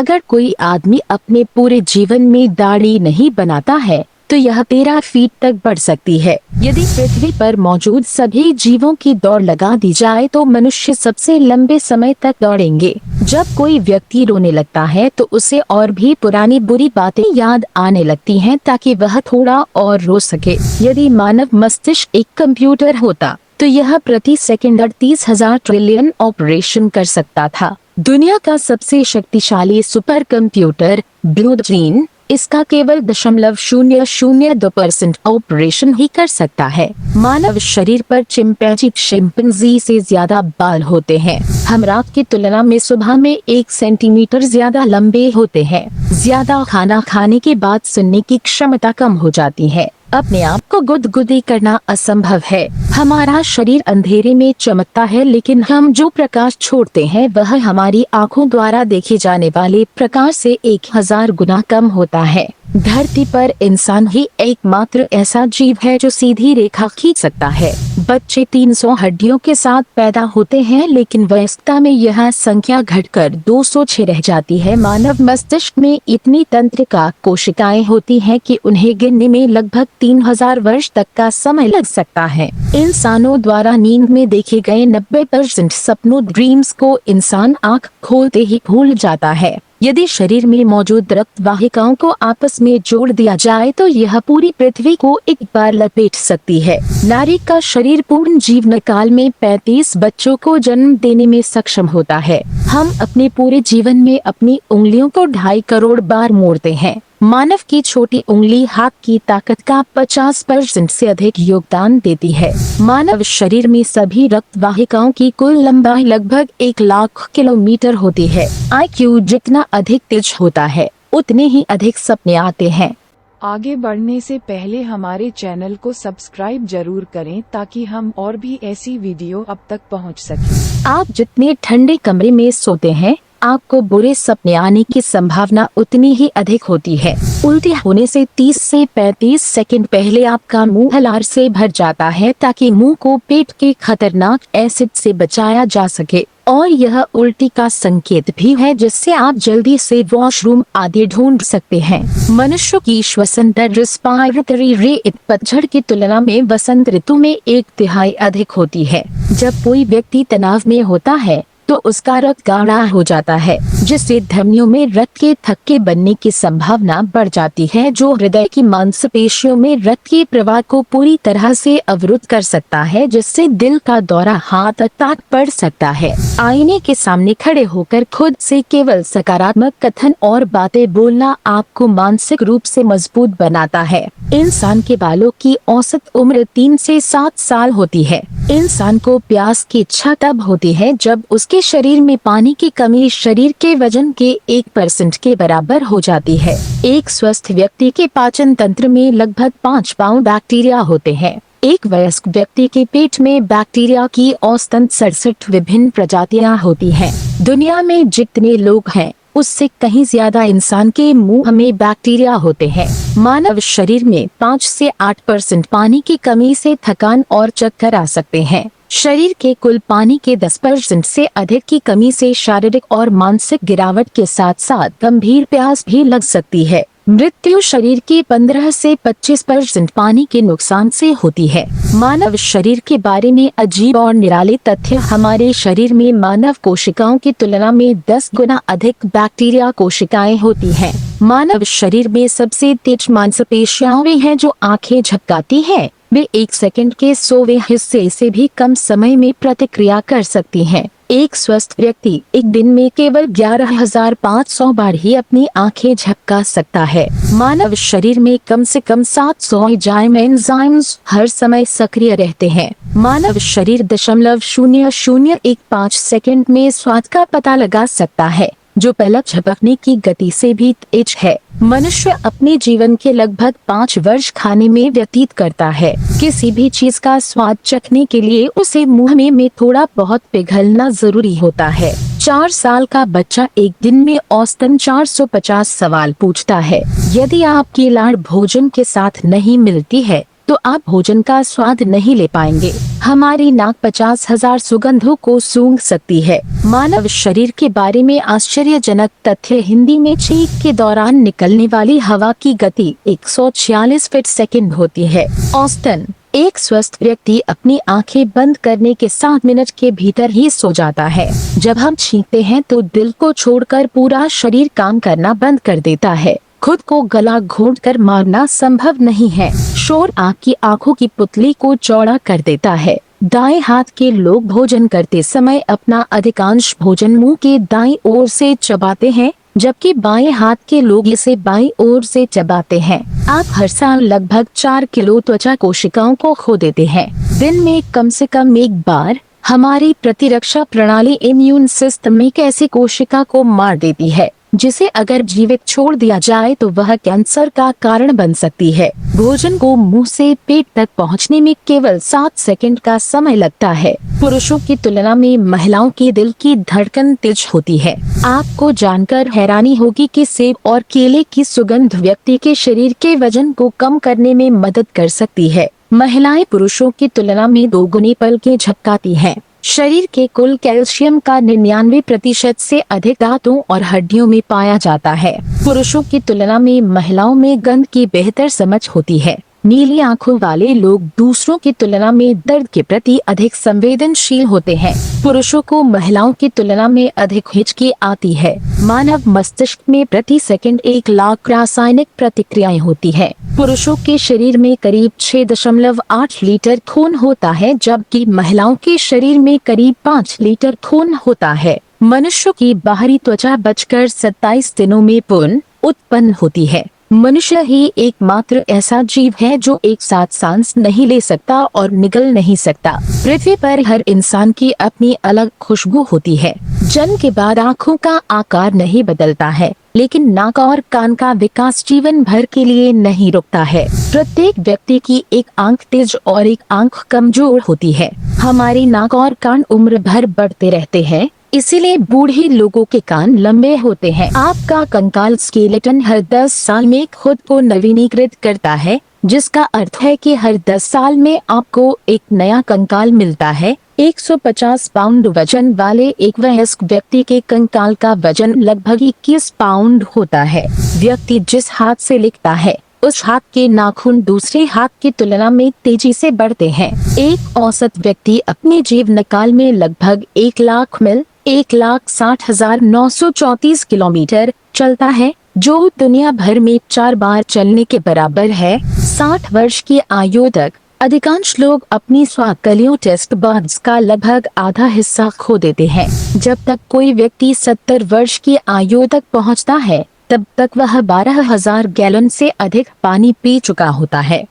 अगर कोई आदमी अपने पूरे जीवन में दाढ़ी नहीं बनाता है तो यह 13 फीट तक बढ़ सकती है। यदि पृथ्वी पर मौजूद सभी जीवों की दौड़ लगा दी जाए तो मनुष्य सबसे लंबे समय तक दौड़ेंगे। जब कोई व्यक्ति रोने लगता है तो उसे और भी पुरानी बुरी बातें याद आने लगती हैं ताकि वह थोड़ा और रो सके। यदि मानव मस्तिष्क एक कंप्यूटर होता तो यह प्रति सेकंड 38,000 ट्रिलियन ऑपरेशन कर सकता था। दुनिया का सबसे शक्तिशाली सुपर कंप्यूटर ब्लू जीन इसका केवल 0.002% ऑपरेशन ही कर सकता है। मानव शरीर पर चिंपैंजी से ज्यादा बाल होते हैं। हम रात की तुलना में सुबह में 1 सेंटीमीटर ज्यादा लंबे होते हैं। ज्यादा खाना खाने के बाद सुनने की क्षमता कम हो जाती है। अपने आप को गुदगुदी करना असंभव है। हमारा शरीर अंधेरे में चमकता है, लेकिन हम जो प्रकाश छोड़ते हैं वह हमारी आँखों द्वारा देखे जाने वाले प्रकाश से 1000 गुना कम होता है। धरती पर इंसान ही एकमात्र ऐसा जीव है जो सीधी रेखा खींच सकता है। बच्चे 300 हड्डियों के साथ पैदा होते हैं, लेकिन वयस्कता में यह संख्या घटकर 206 रह जाती है। मानव मस्तिष्क में इतनी तंत्रिका कोशिकाएं होती हैं कि उन्हें गिनने में लगभग 3000 वर्ष तक का समय लग सकता है। इंसानों द्वारा नींद में देखे गए 90% सपनों ड्रीम्स को इंसान आँख खोलते ही भूल जाता है। यदि शरीर में मौजूद रक्त वाहिकाओं को आपस में जोड़ दिया जाए तो यह पूरी पृथ्वी को एक बार लपेट सकती है। नारी का शरीर पूर्ण जीवन काल में 35 बच्चों को जन्म देने में सक्षम होता है। हम अपने पूरे जीवन में अपनी उंगलियों को 2.5 करोड़ बार मोड़ते हैं। मानव की छोटी उंगली हाथ की ताकत का 50% से अधिक योगदान देती है। मानव शरीर में सभी रक्त वाहिकाओं की कुल लंबाई लगभग 1 लाख किलोमीटर होती है। IQ जितना अधिक तेज होता है उतने ही अधिक सपने आते हैं। आगे बढ़ने से पहले हमारे चैनल को सब्सक्राइब जरूर करें ताकि हम और भी ऐसी वीडियो अब तक पहुंच सकें। आप जितने ठंडे कमरे में सोते हैं आपको बुरे सपने आने की संभावना उतनी ही अधिक होती है। उल्टी होने से 30 से 35 सेकंड पहले आपका मुंह लार से भर जाता है ताकि मुंह को पेट के खतरनाक एसिड से बचाया जा सके, और यह उल्टी का संकेत भी है जिससे आप जल्दी से वॉशरूम आदि ढूंढ सकते हैं। मनुष्य की श्वसन दर रेस्पिरेटरी रेट पतझड़ की तुलना में वसंत ऋतु में 1/3 अधिक होती है। जब कोई व्यक्ति तनाव में होता है तो उसका रक्त गाढ़ा हो जाता है, जिससे धमनियों में रक्त के थक्के बनने की संभावना बढ़ जाती है, जो हृदय की मांसपेशियों में रक्त के प्रवाह को पूरी तरह से अवरुद्ध कर सकता है, जिससे दिल का दौरा हार्ट अटैक पड़ सकता है। आईने के सामने खड़े होकर खुद से केवल सकारात्मक कथन और बातें बोलना आपको मानसिक रूप से मजबूत बनाता है। इंसान के बालों की औसत उम्र 3 से 7 साल होती है। इंसान को प्यास की इच्छा तब होती है जब उसके शरीर में पानी की कमी शरीर के वजन के 1% के बराबर हो जाती है। एक स्वस्थ व्यक्ति के पाचन तंत्र में लगभग 5 पाउंड बैक्टीरिया होते हैं। एक वयस्क व्यक्ति के पेट में बैक्टीरिया की औसतन 67 विभिन्न प्रजातियां होती हैं। दुनिया में जितने लोग हैं उससे कहीं ज्यादा इंसान के मुंह में बैक्टीरिया होते हैं। मानव शरीर में 5 से 8% पानी की कमी से थकान और चक्कर आ सकते हैं। शरीर के कुल पानी के 10% से अधिक की कमी से शारीरिक और मानसिक गिरावट के साथ साथ गंभीर प्यास भी लग सकती है। मृत्यु शरीर के 15 से 25% पानी के नुकसान से होती है। मानव शरीर के बारे में अजीब और निराले तथ्य। हमारे शरीर में मानव कोशिकाओं की तुलना में 10 गुना अधिक बैक्टीरिया कोशिकाएं होती हैं। मानव शरीर में सबसे तेज मांसपेशियां वे हैं जो आंखें झपकाती हैं। वे 1 सेकंड के 100वें हिस्से से भी कम समय में प्रतिक्रिया कर सकती हैं। एक स्वस्थ व्यक्ति एक दिन में केवल 11,500 बार ही अपनी आंखें झपका सकता है। मानव शरीर में कम से कम 700 एंजाइम्स हर समय सक्रिय रहते हैं। मानव शरीर 0.0015 सेकंड में स्वाद का पता लगा सकता है, जो पलक झपकने की गति से भी तेज है। मनुष्य अपने जीवन के लगभग 5 वर्ष खाने में व्यतीत करता है। किसी भी चीज का स्वाद चखने के लिए उसे मुंह में थोड़ा बहुत पिघलना जरूरी होता है। 4 साल का बच्चा एक दिन में औसतन 450 सवाल पूछता है। यदि आपकी लाड़ भोजन के साथ नहीं मिलती है तो आप भोजन का स्वाद नहीं ले पाएंगे। हमारी नाक 50,000 सुगंधों को सूंघ सकती है। मानव शरीर के बारे में आश्चर्यजनक तथ्य। हिंदी में छींक के दौरान निकलने वाली हवा की गति 146 फीट सेकंड होती है। औसतन एक स्वस्थ व्यक्ति अपनी आंखें बंद करने के 7 मिनट के भीतर ही सो जाता है। जब हम छींकते हैं तो दिल को छोड़कर पूरा शरीर काम करना बंद कर देता है। खुद को गला घोंटकर मारना संभव नहीं है। शोर आपकी आंखों की पुतली को चौड़ा कर देता है। दाएं हाथ के लोग भोजन करते समय अपना अधिकांश भोजन मुंह के दाईं ओर से चबाते हैं, जबकि बाएं हाथ के लोग इसे बाईं ओर से चबाते हैं। आप हर साल लगभग 4 किलो त्वचा कोशिकाओं को खो देते हैं। दिन में कम से कम एक बार हमारी प्रतिरक्षा प्रणाली इम्यून सिस्टम एक ऐसी कोशिका को मार देती है जिसे अगर जीवित छोड़ दिया जाए तो वह कैंसर का कारण बन सकती है। भोजन को मुंह से पेट तक पहुंचने में केवल 7 सेकंड का समय लगता है। पुरुषों की तुलना में महिलाओं के दिल की धड़कन तेज होती है। आपको जानकर हैरानी होगी कि सेब और केले की सुगंध व्यक्ति के शरीर के वजन को कम करने में मदद कर सकती है। महिलाएं पुरुषों की तुलना में 2 गुनी पलकें झपकाती हैं। शरीर के कुल कैल्शियम का 99% से अधिक दांतों और हड्डियों में पाया जाता है। पुरुषों की तुलना में महिलाओं में गंध की बेहतर समझ होती है। नीली आंखों वाले लोग दूसरों की तुलना में दर्द के प्रति अधिक संवेदनशील होते हैं। पुरुषों को महिलाओं की तुलना में अधिक हिचकी आती है। मानव मस्तिष्क में प्रति सेकंड 1 लाख रासायनिक प्रतिक्रियाएं होती है। पुरुषों के शरीर में करीब 6.8 लीटर खून होता है, जबकि महिलाओं के शरीर में करीब 5 लीटर खून होता है। मनुष्य की बाहरी त्वचा बचकर 27 दिनों में पुनः उत्पन्न होती है। मनुष्य ही एकमात्र ऐसा जीव है जो एक साथ सांस नहीं ले सकता और निगल नहीं सकता। पृथ्वी पर हर इंसान की अपनी अलग खुशबू होती है। जन्म के बाद आँखों का आकार नहीं बदलता है, लेकिन नाक और कान का विकास जीवन भर के लिए नहीं रुकता है। प्रत्येक व्यक्ति की एक आंख तेज और एक आंख कमजोर होती है। हमारी नाक और कान उम्र भर बढ़ते रहते हैं, इसीलिए बूढ़े लोगों के कान लंबे होते हैं। आपका कंकाल स्केलेटन हर 10 साल में खुद को नवीनीकृत करता है, जिसका अर्थ है कि हर 10 साल में आपको एक नया कंकाल मिलता है। 150 पाउंड वजन वाले एक वयस्क व्यक्ति के कंकाल का वजन लगभग 21 पाउंड होता है। व्यक्ति जिस हाथ से लिखता है उस हाथ के नाखून दूसरे हाथ की तुलना में तेजी से बढ़ते हैं। एक औसत व्यक्ति अपने जीवन काल में लगभग 1 लाख मील 1,60,934 किलोमीटर चलता है, जो दुनिया भर में 4 बार चलने के बराबर है। 60 वर्ष की आयु तक अधिकांश लोग अपनी स्वाकलियों टेस्ट बड्स का लगभग आधा हिस्सा खो देते हैं। जब तक कोई व्यक्ति 70 वर्ष की आयु तक पहुंचता है, तब तक वह 12,000 गैलन से अधिक पानी पी चुका होता है।